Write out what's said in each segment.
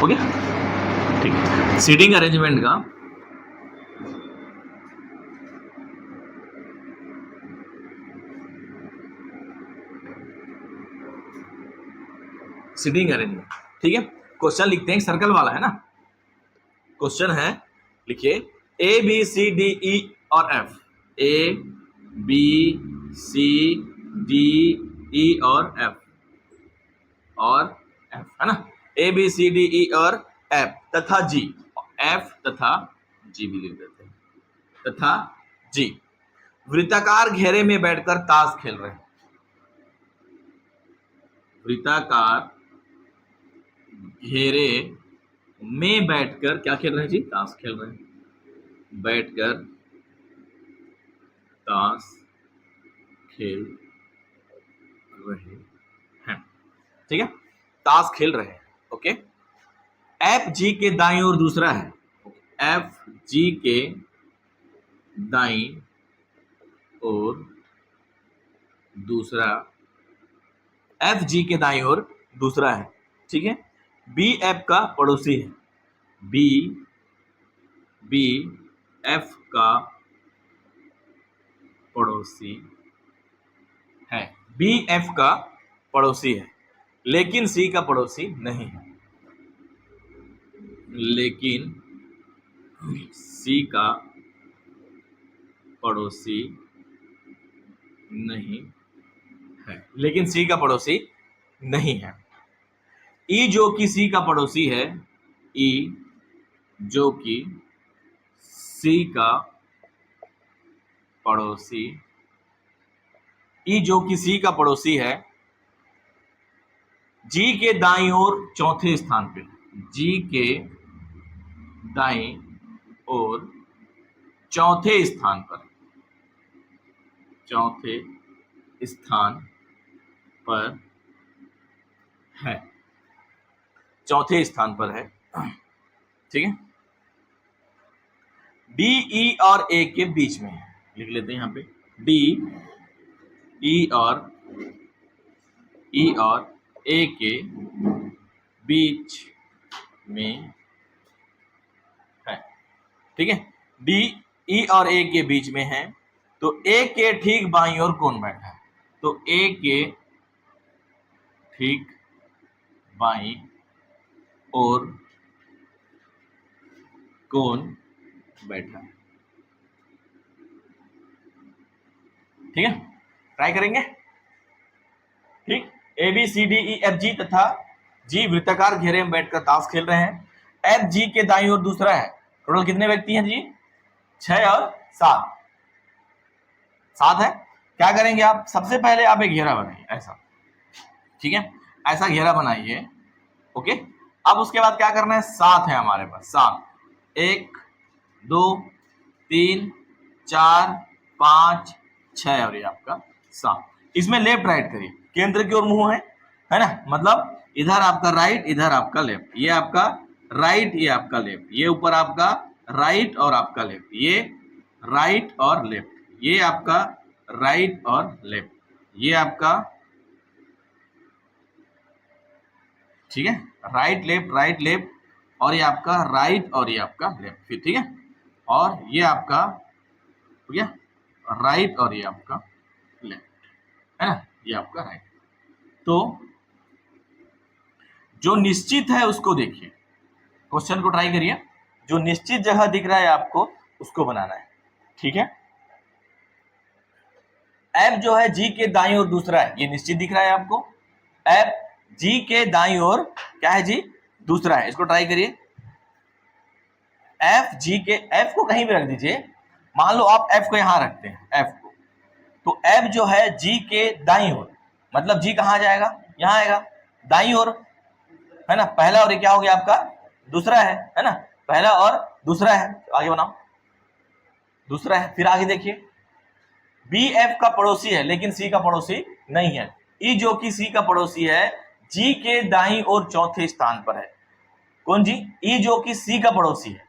Okay ठीक है। Seating arrangement का सीटिंग अरेंजमेंट, ठीक है। क्वेश्चन लिखते हैं, सर्कल वाला है ना। क्वेश्चन है, लिखिए ए बी सी डी ई और F, A B C D E और एफ है ना, ए बी सी डी ई और एफ तथा जी, एफ तथा जी भी लिख देते हैं, तथा जी वृत्ताकार घेरे में बैठकर ताश खेल रहे हैं। वृत्ताकार घेरे में बैठकर क्या खेल रहे हैं जी? ताश खेल रहे हैं। बैठकर ताश खेल रहे हैं, ठीक है, ताश खेल रहे हैं। ओके, एफ जी के दाईं ओर दूसरा है, एफ जी के दाईं ओर दूसरा, एफ जी के दाईं ओर दूसरा है, ठीक है। बी एफ का पड़ोसी है, बी एफ का पड़ोसी है, बी एफ का पड़ोसी है, लेकिन सी का पड़ोसी नहीं है, लेकिन सी का पड़ोसी नहीं है, लेकिन सी का पड़ोसी नहीं है। ई जो कि सी का पड़ोसी है, ई जो कि सी का पड़ोसी, ई जो कि सी का पड़ोसी है, जी के दाईं ओर चौथे स्थान पे, जी के दाईं ओर चौथे स्थान पर, चौथे स्थान पर है, चौथे स्थान पर है, ठीक है। डी ई और ए के बीच में है, लिख लेते हैं यहां पे, डी ई और ए के बीच में है, ठीक है। डी ई और ए के बीच में है, तो ए के ठीक बाईं ओर कौन बैठा है? तो ए के ठीक बाईं ओर कौन बैठा है? ठीक है, ट्राई करेंगे। ठीक, A B C D E F G तथा जी वृत्ताकार घेरे में बैठकर ताश खेल रहे हैं। एफ जी के दाईं ओर दूसरा है। टोटल कितने व्यक्ति हैं जी? 6 और 7, 7 है। क्या करेंगे आप? सबसे पहले आप एक घेरा बनाइए ऐसा, ठीक है, ऐसा घेरा बनाइए। ओके, अब उसके बाद क्या करना है? 7 है हमारे पास, 7, 1 2 3 4 5 6 और ये आपका 7। इसमें लेफ्ट राइट करिए, केंद्र की ओर मुंह है ना, मतलब इधर आपका राइट, इधर आपका लेफ्ट, ये आपका राइट, ये आपका लेफ्ट, ये ऊपर आपका राइट और आपका लेफ्ट, ये राइट और लेफ्ट, ये आपका राइट और लेफ्ट, ये आपका, ठीक है, राइट लेफ्ट और ये आपका राइट और ये आपका लेफ्ट, फिर ठीक है, और ये आपका हो गया राइट और ये आपका लेफ्ट, है ना, ये आपका राइट। तो जो निश्चित है उसको देखिए, क्वेश्चन को ट्राई करिए, जो निश्चित जगह दिख रहा है आपको उसको बनाना है, ठीक है। एफ जो है जी के दाईं ओर दूसरा है, ये निश्चित दिख रहा है आपको। एफ जी के दाईं ओर क्या है जी? दूसरा है। इसको ट्राई करिए, एफ जी के, एफ को कहीं भी रख दीजिए, मान लो आप एफ को यहां रखते हैं, एफ को, तो एफ जो है जी के दाईं ओर, मतलब जी कहां जाएगा? यहां आएगा, दाईं ओर, है ना, पहला और ये क्या हो गया आपका? दूसरा है ना, पहला और दूसरा है, आगे बनाओ, दूसरा है। फिर आगे देखिए, बी एफ का पड़ोसी है लेकिन सी का पड़ोसी नहीं है। ई जो कि सी का पड़ोसी है, जी के दाईं ओर चौथे स्थान पर है। कौन जी? ई जो कि सी का पड़ोसी है,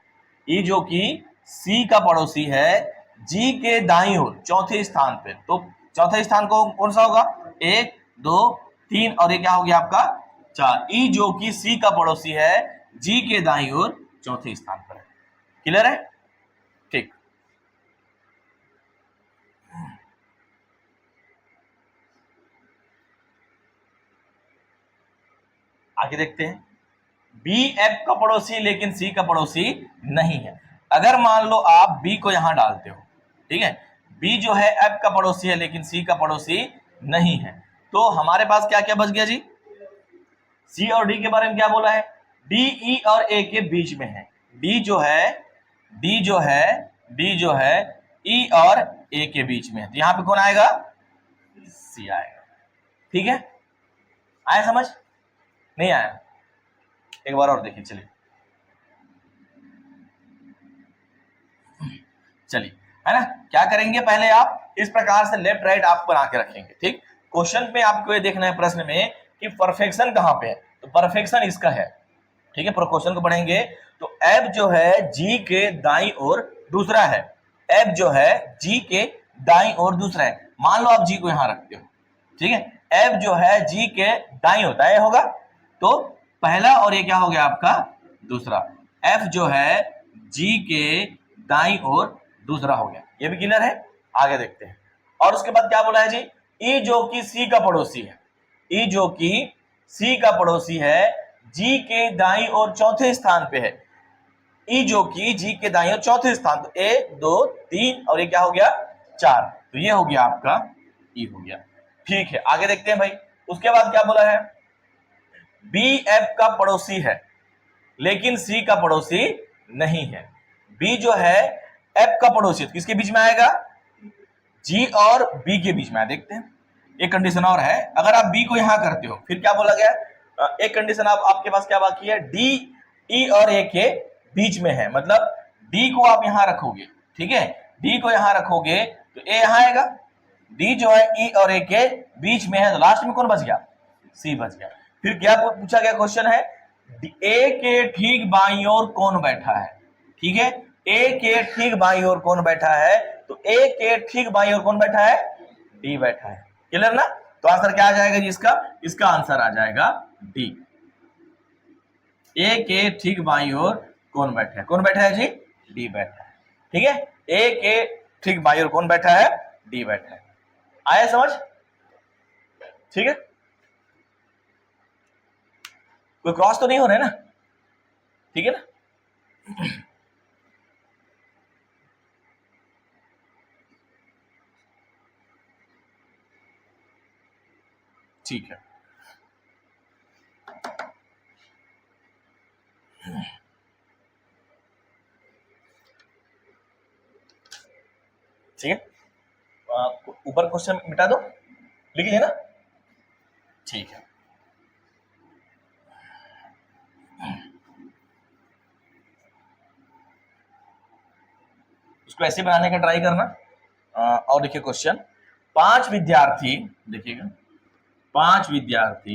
ई जो कि सी का पड़ोसी है, जी के दाईं ओर चौथे स्थान पर। तो चौथा स्थान को कौन सा होगा? 1 2 3 और ये क्या हो गया आपका? 4। ई जो कि सी का पड़ोसी है, जी के दाईं ओर चौथे स्थान पर है। क्लियर है? ठीक, आगे देखते हैं। बी एफ का पड़ोसी लेकिन सी का पड़ोसी नहीं है। अगर मान लो आप बी को यहां डालते हो, ठीक है, बी जो है एफ का पड़ोसी है लेकिन सी का पड़ोसी नहीं है, तो हमारे पास क्या क्या बच गया जी? सी और डी के बारे में क्या बोला है? डी ई और ए के बीच में है। डी जो है ई और ए के बीच में है, तो यहां पे कौन आएगा? सी आएगा। ठीक है, आया समझ? नहीं आया? एक बार और देखिए, चलिए है ना, क्या करेंगे? पहले आप इस प्रकार से लेफ्ट राइट आप बना के रखेंगे। ठीक, क्वेश्चन में आपको ये देखना है प्रश्न में कि परफेक्शन कहां पे है, तो परफेक्शन इसका है। ठीक है, क्वेश्चन को पढ़ेंगे तो एफ जो है जी के दाईं ओर दूसरा है। एफ जो है जी के दाईं ओर दूसरा है। मान लो आप जी को यहां रखते हो, ठीक है, एफ जो है जी के दाईं ओर, दाएं होगा, तो पहला और ये क्या हो गया आपका? दूसरा। एफ जो है जी के दाईं ओर दूसरा हो गया। ये भी क्लियर है? आगे देखते हैं। और उसके बाद क्या बोला है जी? ई जो कि सी का पड़ोसी है। ई जो कि सी का पड़ोसी है, जी के दाईं ओर चौथे स्थान पे है। ई जो कि जी के दाईं ओर चौथे स्थान, तो 1 2 3 और ये क्या हो गया? 4, तो ये हो गया आपका ई हो गया। ठीक है, आगे देखते हैं भाई। उसके बाद क्या बोला है? बी एफ का पड़ोसी है लेकिन सी का पड़ोसी नहीं है। बी जो है एफ का पड़ोसी, तो किसके बीच में आएगा? जी और बी के बीच में आया। देखते हैं, एक कंडीशन और है। अगर आप बी को यहां करते हो, फिर क्या बोला गया? एक कंडीशन आपके पास क्या बाकी है? डी ई और ए के बीच में है, मतलब डी को आप यहां रखोगे, ठीक है, डी को यहां रखोगे तो ए यहां आएगा। डी जो है ई और ए के बीच में है, तो लास्ट में कौन बच गया? सी बच गया। फिर क्या पूछा गया? क्वेश्चन है ए के ठीक बाईं ओर कौन बैठा है? ठीक है, ए के ठीक बाईं ओर कौन बैठा है? तो ए के ठीक बाईं ओर कौन बैठा है? डी बैठा है। क्लियर ना? तो आंसर क्या आ जाएगा जी इसका? इसका आंसर आ जाएगा डी। ए के ठीक बाईं ओर कौन बैठा है? कौन बैठा है जी? डी बैठा है। ठीक है, ए के ठीक बाईं ओर कौन बैठा है? डी बैठा है। आया समझ? ठीक है, कोई क्रॉस तो नहीं हो रहा है ना? ठीक है ना? ठीक है, ठीक है, ऊपर क्वेश्चन मिटा दो, लिख लिया ना? ठीक है, उसको ऐसे बनाने का ट्राई करना। और देखिए क्वेश्चन, 5 विद्यार्थी, देखिएगा 5 विद्यार्थी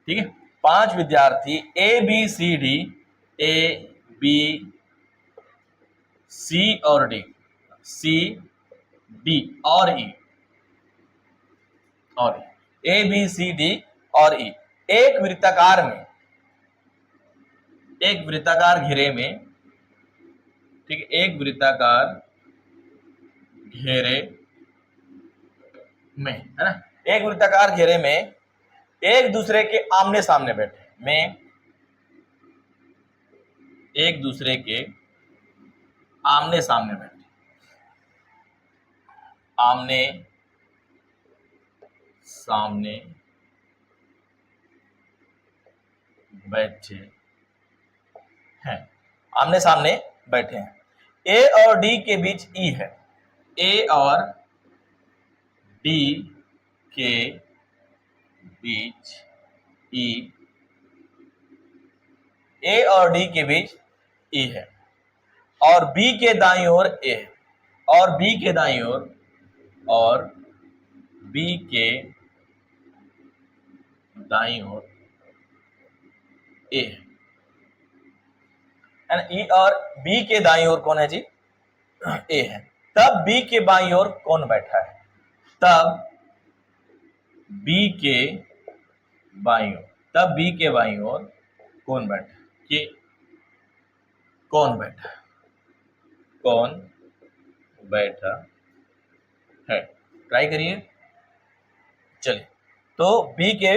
ठीक है, 5 विद्यार्थी A B C D, A B C और डी, सी डी और ई, और ए बी सी डी और ई एक वृत्ताकार में, एक वृत्ताकार घेरे में, ठीक है, एक वृत्ताकार घेरे में, है ना, एक वृत्ताकार घेरे में एक दूसरे के आमने सामने बैठे, में एक दूसरे के आमने सामने बैठे, आमने सामने बैठे हैं, आमने सामने बैठे हैं। ए और डी के बीच ई है। ए और डी के बीच ई, ए और डी के बीच ई है, और बी के दाईं ओर ए है, और बी के दाईं ओर, और बी के दाईं ओर ए है, ई और बी के दाईं ओर कौन है जी? ए है। तब बी के बाईं ओर कौन बैठा है? तब बी के बाईं ओर, तब बी के बाईं ओर कौन बैठा? ये कौन बैठा? कौन बैठा है? ट्राई करिए। चलिए, तो बी के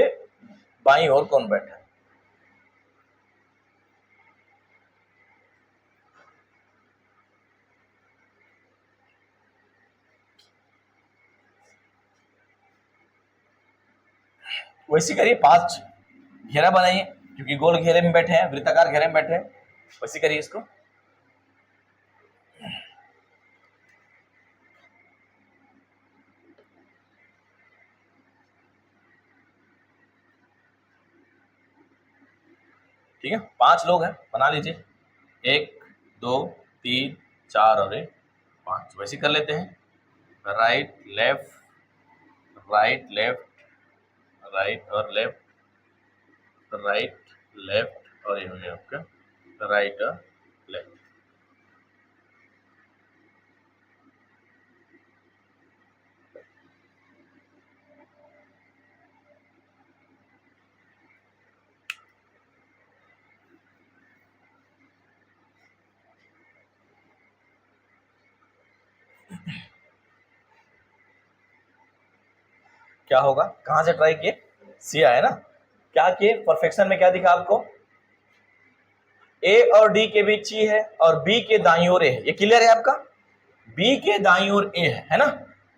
बाईं ओर कौन बैठा है? वैसे करिए, 5 घेरा बनाइए, क्योंकि गोल घेरे में बैठे हैं, वृत्ताकार घेरे में बैठे हैं। वैसे करिए इसको। ठीक है, 5 लोग हैं, बना लीजिए। 1 2 3 4 और 5। वैसे कर लेते हैं। Right left, right left, right और लेफ्ट, राइट लेफ्ट, और ये हो गया आपका राइट और लेफ्ट। क्या होगा? कहां से ट्राई किए? सी आया ना? क्या किए? परफेक्शन में क्या दिखा आपको? ए और डी के बीच सी है और बी के दाईं ओर ए है। ये क्लियर है आपका? बी के दाईं ओर ए है ना?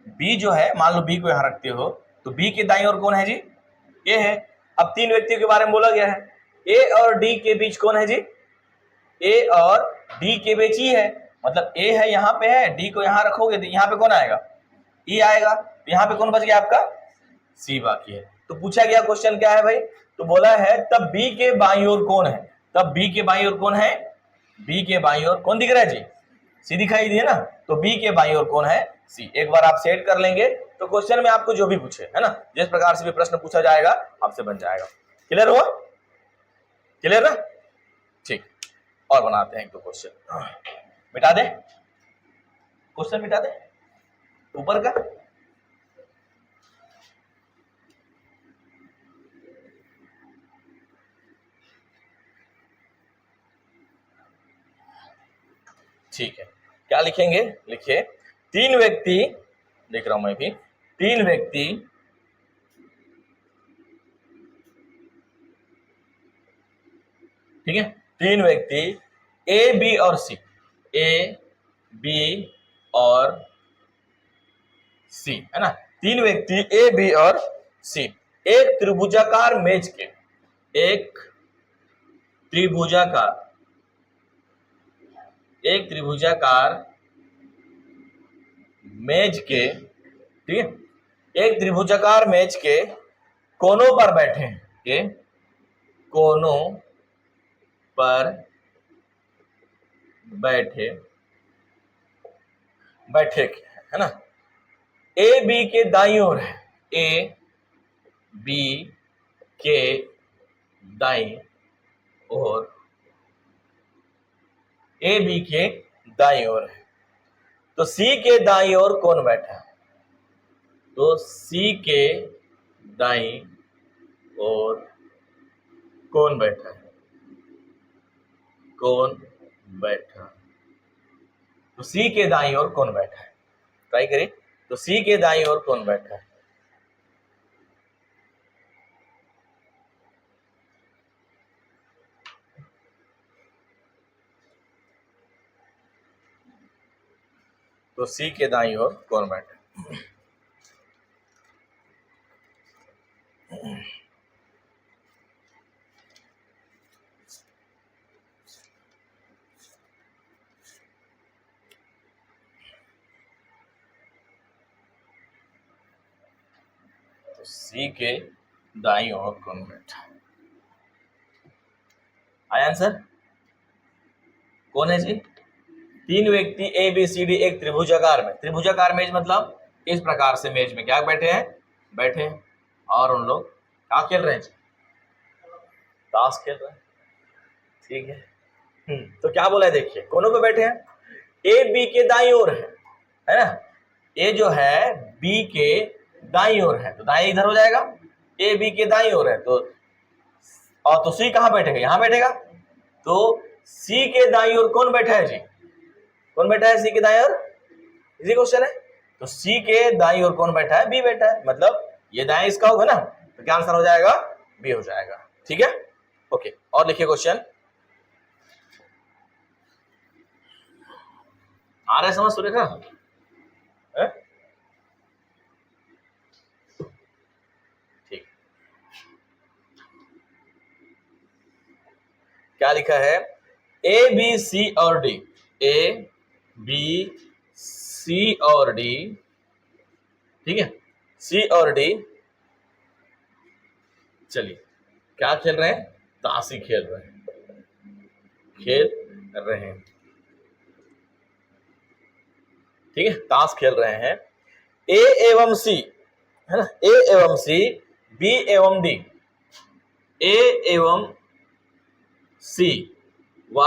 बी जो है, मान लो बी को यहां रखते हो, तो बी के दाईं ओर कौन है जी? ए है। अब 3 व्यक्तियों के बारे में बोला गया है, ए और डी के बीच कौन है जी? ए और डी के बीच ई है। मतलब ए है यहाँ पे है, डी को यहाँ रखोगे तो यहाँ पे कौन आएगा? ई आएगा। तो यहाँ पे कौन बच गया आपका? सी बाकी है। तो पूछा गया क्वेश्चन क्या है भाई? तो बोला है तब बी के बाईं ओर कौन है? तब बी के बाईं ओर कौन है? बी के बाईं ओर कौन दिख रहा है जी? सी दिखाई दिए ना? तो बी के बाईं ओर कौन है? सी। एक बार आप सेट कर लेंगे तो क्वेश्चन में आपको जो भी पूछे, है ना, जिस प्रकार से भी प्रश्न पूछा जाएगा आपसे बन जाएगा। क्लियर हुआ? क्लियर ना? ठीक, और बनाते हैं एक दो क्वेश्चन। मिटा दे क्वेश्चन, मिटा दे ऊपर का। ठीक है, क्या लिखेंगे? लिखिए 3 व्यक्ति, लिख रहा हूं मैं भी, 3 व्यक्ति ठीक है, 3 व्यक्ति ए बी और सी, ए बी और सी, है ना? 3 व्यक्ति ए बी और सी एक त्रिभुजाकार मेज के, एक त्रिभुजाकार, एक त्रिभुजाकार मेज के, ठीक है, एक त्रिभुजाकार मेज के कोनों पर बैठे हैं। ये कोनों पर बैठे बैठे है ना? ए बी के दाईं ओर है, ए बी के दाईं ओर, ए बी के दाईं ओर है। तो सी के दाईं ओर कौन बैठा है? तो सी के दाईं ओर कौन बैठा है? कौन बैठा? तो सी के दाईं ओर कौन बैठा है? ट्राई करिए। तो सी के दाईं ओर कौन बैठा है? तो सी के दाईं ओर कौन बैठा है? तो सी के दाईं ओर कौन बैठा है? आया आंसर? कौन है जी? 3 व्यक्ति ए बी सी डी एक त्रिभुजाकार में, त्रिभुजाकार मेज मतलब इस प्रकार से मेज में क्या बैठे हैं? बैठे हैं। और उन लोग क्या खेल रहे हैं जी? ताश खेल रहे हैं। ठीक है। तो क्या बोला है देखिए, कोनों पे बैठे हैं। ए बी के दाईं ओर है ना? ए जो है बी के दाईं ओर है, तो दाईं इधर हो जाएगा, ए बी के दाईं ओर है, तो और तो सी कहां बैठेगा, यहां बैठेगा। तो सी के दाईं ओर कौन बैठा है जी, कौन बैठा है सी के दाईं ओर, इजी क्वेश्चन है। तो सी के दाईं ओर कौन बैठा है, बी बैठा है, मतलब ये दाएं इसका होगा ना, तो क्या आंसर हो जाएगा, बी हो जाएगा। ठीक है, ओके। और लिखिए क्वेश्चन, आ रहा है समझ सुरेखा है? ठीक, क्या लिखा है, ए बी सी और डी, ए बी सी और डी, ठीक है, सी और डी, चलिए क्या खेल रहे हैं, ताशी खेल रहे हैं, खेल रहे हैं, ठीक है, ताश खेल रहे हैं। ए एवं सी, है ना, ए एवं सी, बी एवं डी, ए एवं सी व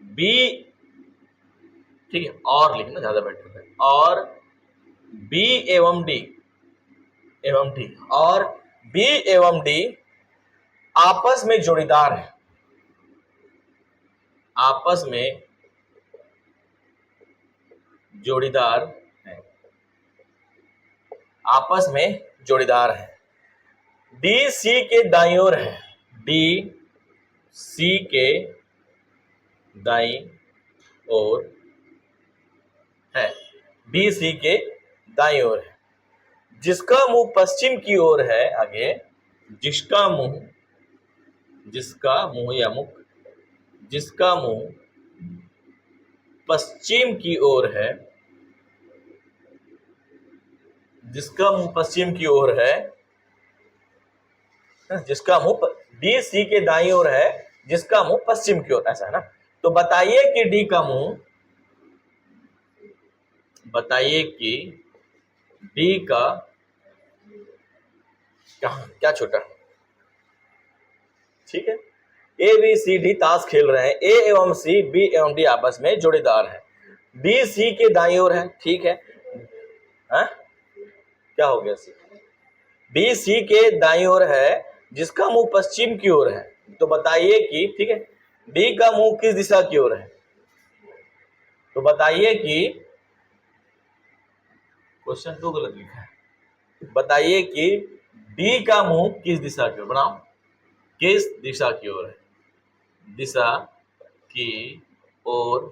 बी, ठीक है, और लिखना ज्यादा बेटर है, और बी एवं डी, एवं डी, और बी एवं डी आपस में जोड़ीदार है, आपस में जोड़ीदार है, आपस में जोड़ीदार है। डी सी के दाईं ओर है, डी सी के दाईं ओर है, डी सी के दाईं ओर है, जिसका मुंह पश्चिम की ओर है, आगे जिसका मुंह, जिसका मुंह या मुख, जिसका मुंह पश्चिम की ओर है, जिसका मुंह पश्चिम की ओर है, जिसका मुंह डी सी के दाईं ओर है, जिसका मुंह पश्चिम की ओर, ऐसा है ना। तो बताइए कि डी का मुंह, बताइए कि डी का क्या छोटा, ठीक है, ए बी सी डी ताश खेल रहे हैं, ए एवं सी, बी एवं डी आपस में जोड़ीदार है, डी सी के दाईं ओर है, ठीक है, हा? क्या हो गया, सी डी सी के दाईं ओर है, जिसका मुंह पश्चिम की ओर है। तो बताइए कि, ठीक है, डी का मुंह किस दिशा की ओर है, तो बताइए कि, क्वेश्चन 2 गलत लिखा है, बताइए कि डी का मुंह किस दिशा की ओर, बनाओ, किस दिशा की ओर है, दिशा की ओर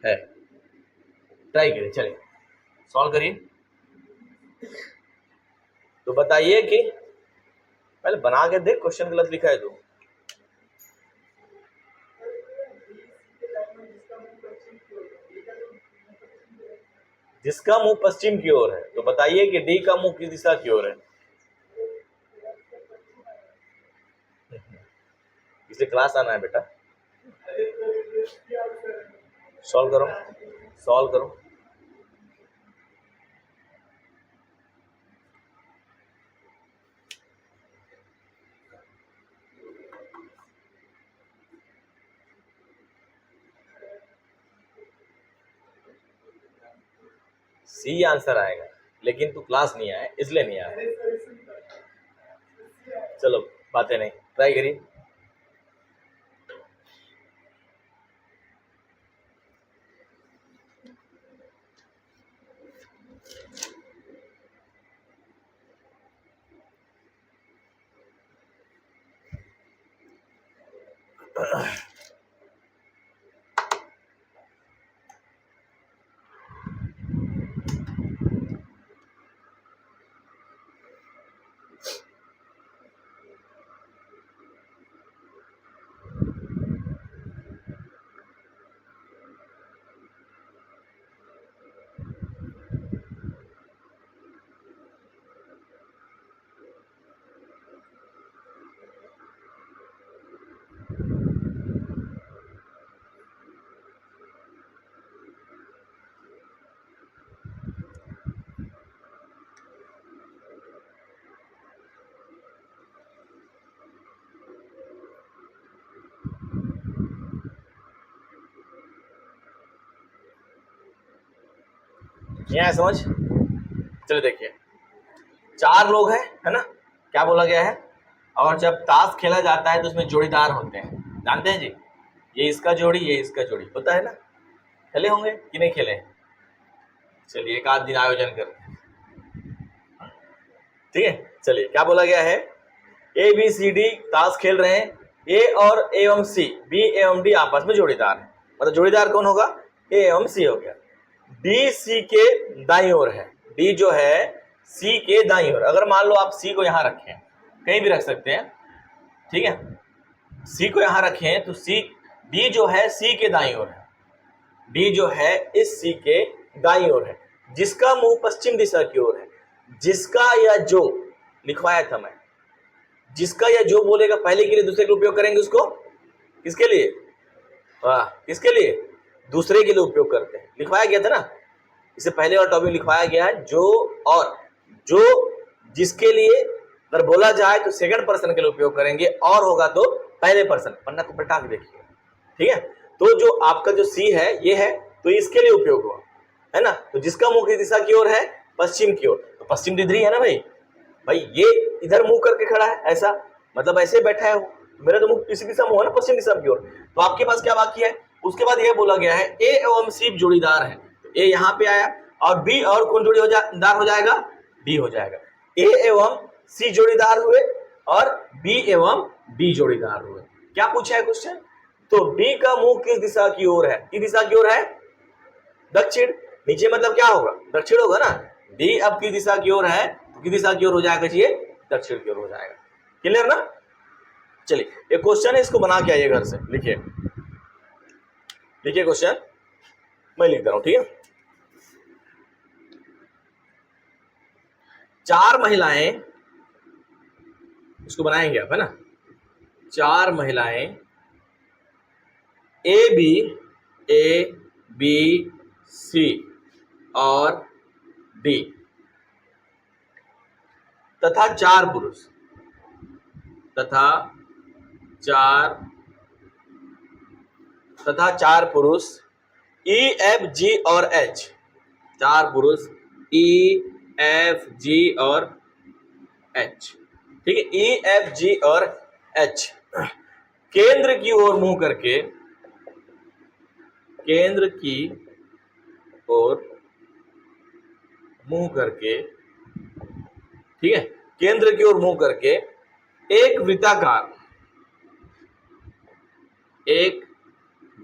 है। ट्राई करिए, चलिए सॉल्व करिए। तो बताइए कि, पहले बना के देख, क्वेश्चन गलत लिखा है तो, जिसका मुंह पश्चिम की ओर है, तो बताइए कि डी का मुंह किस दिशा की ओर है। इसलिए क्लास आना है बेटा, सॉल्व करो, सॉल्व करो। सी आंसर आएगा, लेकिन तू क्लास नहीं आया इसलिए नहीं आया। चलो बातें नहीं, ट्राई करिए। यहाँ समझ, चलो देखिए, 4 लोग हैं, है ना, क्या बोला गया है? और जब ताश खेला जाता है तो उसमें जोड़ीदार होते हैं, जानते हैं जी? ये इसका जोड़ी, ये इसका जोड़ी होता है ना। खेले होंगे कि नहीं खेले? चलिए एक आध दिन आयोजन करते हैं, ठीक है। चलिए क्या बोला गया है? ए बी सी डी ताश खेल रहे हैं, ए और एवं सी, बी एवं डी आपस में जोड़ीदार है। मतलब जोड़ीदार कौन होगा? ए एवं सी हो गया। डी सी के दाईं ओर है, डी जो है सी के दाईं ओर। अगर मान लो आप सी को यहां रखें, कहीं भी रख सकते हैं, ठीक है, सी को यहां रखें तो सी, डी जो है सी के दाईं ओर है, डी जो है इस सी के दाईं ओर है, जिसका मुंह पश्चिम दिशा की ओर है। जिसका या जो लिखवाया था मैं, जिसका या जो बोलेगा पहले के लिए दूसरे के लिए उपयोग करेंगे उसको, किसके लिए? वाह, किसके लिए? दूसरे के लिए उपयोग करते हैं। लिखवाया गया था ना, इससे पहले और टॉपिक लिखवाया गया है जो और, जो जिसके लिए अगर बोला जाए तो सेकंड पर्सन के लिए उपयोग करेंगे, और होगा तो पहले पर्सन। पन्ना को पलटा के देखिए, ठीक है। तो जो आपका जो सी है ये है, तो इसके लिए उपयोग हुआ है ना। तो जिसका मुंह किस दिशा की ओर है? पश्चिम की ओर। तो पश्चिम दिख रही है ना भाई, भाई ये इधर मुंह करके खड़ा है, ऐसा मतलब ऐसे बैठा है, मेरा तो मुंह किसी दिशा मुंह है ना, पश्चिम दिशा की ओर। तो आपके पास क्या बाकी है? उसके बाद यह बोला गया है ए एवं सी जोड़ीदार है, तो ए यहाँ पे आया, और बी और कौन जोड़ीदार हो जाएगा? डी हो जाएगा। ए एवं सी जोड़ीदार हुए और बी एवं डी जोड़ीदार हुए। क्या पूछा है क्वेश्चन? तो डी का मुंह किस दिशा की ओर है? किस दिशा की ओर है? दक्षिण। नीचे मतलब क्या होगा? दक्षिण होगा ना। डी अब किस दिशा की ओर है? तो किस दिशा की ओर हो जाएगा? ये दक्षिण की ओर हो जाएगा। क्लियर ना? चलिए एक क्वेश्चन है, इसको बना के आइए घर से, लिखिए, लिखिए क्वेश्चन, मैं लिख दे रहा हूं, ठीक है। 4 महिलाएं, इसको बनाएंगे आप, है ना। 4 महिलाएं ए बी सी और डी तथा 4 पुरुष, तथा 4 पुरुष ई एफ जी और एच, 4 पुरुष ई एफ जी और एच, ठीक है, ई एफ जी और एच केंद्र की ओर मुंह करके, केंद्र की ओर मुंह करके, ठीक है, केंद्र की ओर मुंह करके एक वृत्ताकार, एक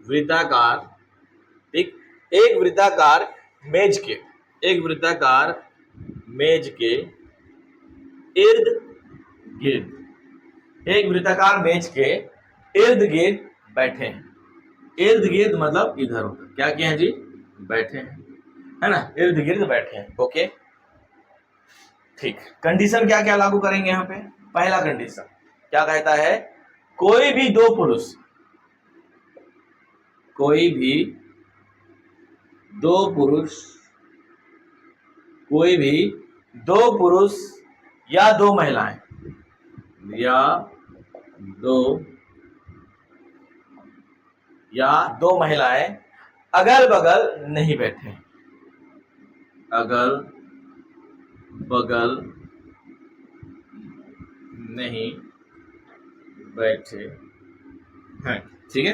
वृत्ताकार, ठीक, एक वृत्ताकार मेज के, एक वृत्ताकार मेज के इर्द गिर्द, एक वृत्ताकार मेज के इर्द गिर्द बैठे हैं। इर्द गिर्द मतलब इधर उधर, क्या किए हैं जी? बैठे हैं, है ना, इर्द गिर्द बैठे हैं। ओके ठीक। कंडीशन क्या क्या लागू करेंगे यहाँ पे? पहला कंडीशन क्या कहता है? कोई भी 2 पुरुष, कोई भी 2 पुरुष, कोई भी 2 पुरुष या 2 महिलाएं, या 2 महिलाएं अगल बगल नहीं बैठे, अगल बगल नहीं बैठे हैं, ठीक है,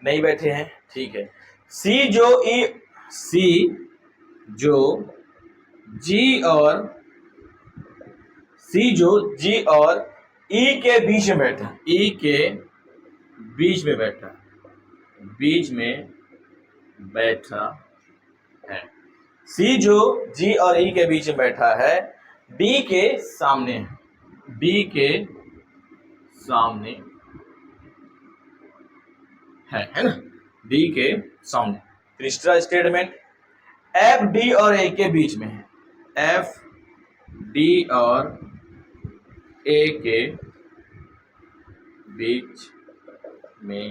नहीं बैठे हैं, ठीक है। सी जो जी और ई के बीच में बैठा, ई के बीच में बैठा, बीच में बैठा है। सी जो जी और ई के बीच में बैठा है, डी के सामने है, डी के सामने है ना, डी के सामने। तीसरा स्टेटमेंट एफ डी और ए के बीच में है, एफ डी और ए के बीच में,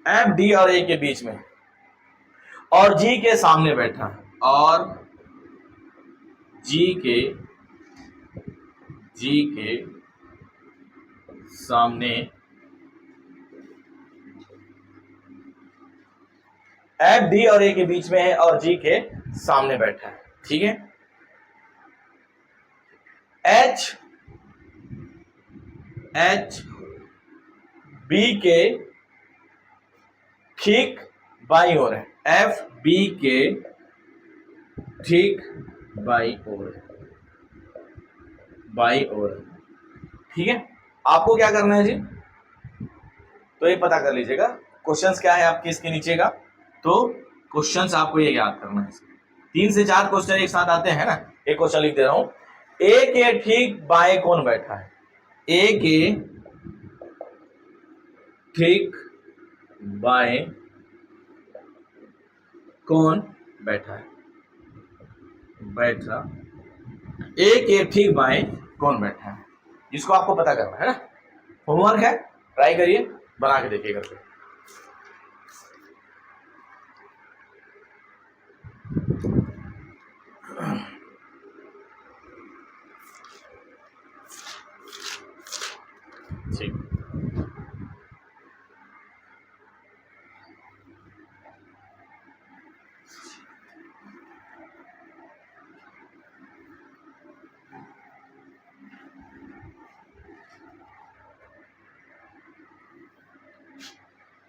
एफ डी और ए के बीच में, और जी के सामने बैठा है, और जी के सामने, एफ डी और ए के बीच में है और जी के सामने बैठा है, ठीक है। एच बी के ठीक बाई ओर है, एफ बी के ठीक बाई ओर है, बाई ओर। ठीक है, आपको क्या करना है जी, तो ये पता कर लीजिएगा क्वेश्चंस क्या है आपके इसके नीचे का। तो क्वेश्चंस आपको ये याद करना है, 3 से 4 क्वेश्चन एक साथ आते हैं ना। एक क्वेश्चन लिख दे रहा हूं, ए के ठीक बाएं कौन बैठा है, ए के ठीक बाएं कौन बैठा है, बैठा, ए के ठीक बाएं कौन बैठा है, इसको आपको पता करना है ना। होमवर्क है, ट्राई करिए, बना के देखिए करके। ठीक,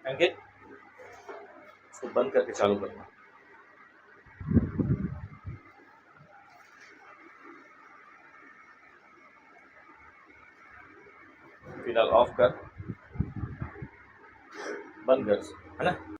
अंकित इसको बंद करके चालू करना। फिलहाल ऑफ कर, बंद कर, है ना।